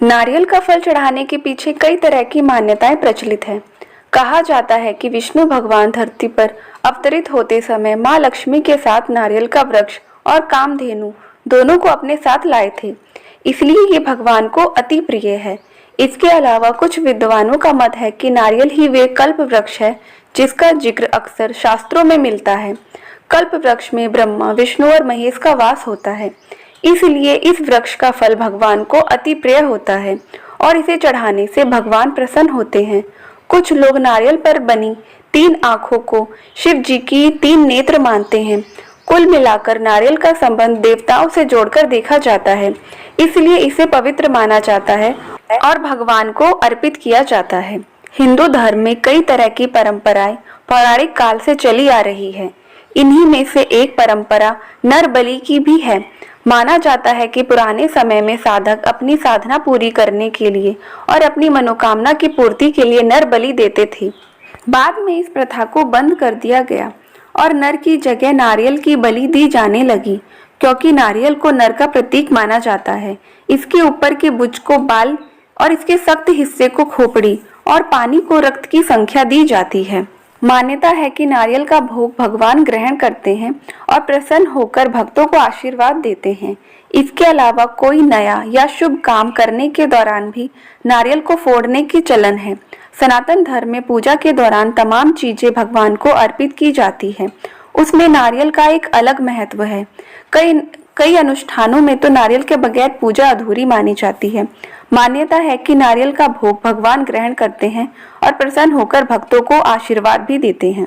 नारियल का फल चढ़ाने के पीछे कई तरह की मान्यताएं प्रचलित हैं। कहा जाता है कि विष्णु भगवान धरती पर अवतरित होते समय मां लक्ष्मी के साथ नारियल का वृक्ष और कामधेनु दोनों को अपने साथ लाए थे, इसलिए ये भगवान को अति प्रिय है। इसके अलावा कुछ विद्वानों का मत है कि नारियल ही वे कल्प वृक्ष है जिसका जिक्र अक्सर शास्त्रों में मिलता है। कल्प वृक्ष में ब्रह्मा, विष्णु और महेश का वास होता है, इसलिए इस वृक्ष का फल भगवान को अति प्रिय होता है और इसे चढ़ाने से भगवान प्रसन्न होते हैं। कुछ लोग नारियल पर बनी 3 आंखों को शिव जी की 3 नेत्र मानते हैं। कुल मिलाकर नारियल का संबंध देवताओं से जोड़कर देखा जाता है, इसलिए इसे पवित्र माना जाता है और भगवान को अर्पित किया जाता है। हिंदू धर्म में कई तरह की परंपराएं पौराणिक काल से चली आ रही है। इन्हीं में से एक परंपरा नर बलि की भी है। माना जाता है कि पुराने समय में साधक अपनी साधना पूरी करने के लिए और अपनी मनोकामना की पूर्ति के लिए नर बलि देते थे। बाद में इस प्रथा को बंद कर दिया गया और नर की जगह नारियल की बलि दी जाने लगी, क्योंकि नारियल को नर का प्रतीक माना जाता है। इसके ऊपर के बुज को बाल और इसके सख्त हिस्से को खोपड़ी और पानी को रक्त की संख्या दी जाती है। मान्यता है कि नारियल का भोग भगवान ग्रहण करते हैं और प्रसन्न होकर भक्तों को आशीर्वाद देते हैं। इसके अलावा कोई नया या शुभ काम करने के दौरान भी नारियल को फोड़ने की चलन है। सनातन धर्म में पूजा के दौरान तमाम चीजें भगवान को अर्पित की जाती है, उसमें नारियल का एक अलग महत्व है। कई अनुष्ठानों में तो नारियल के बगैर पूजा अधूरी मानी जाती है। मान्यता है कि नारियल का भोग भगवान ग्रहण करते हैं और प्रसन्न होकर भक्तों को आशीर्वाद भी देते हैं।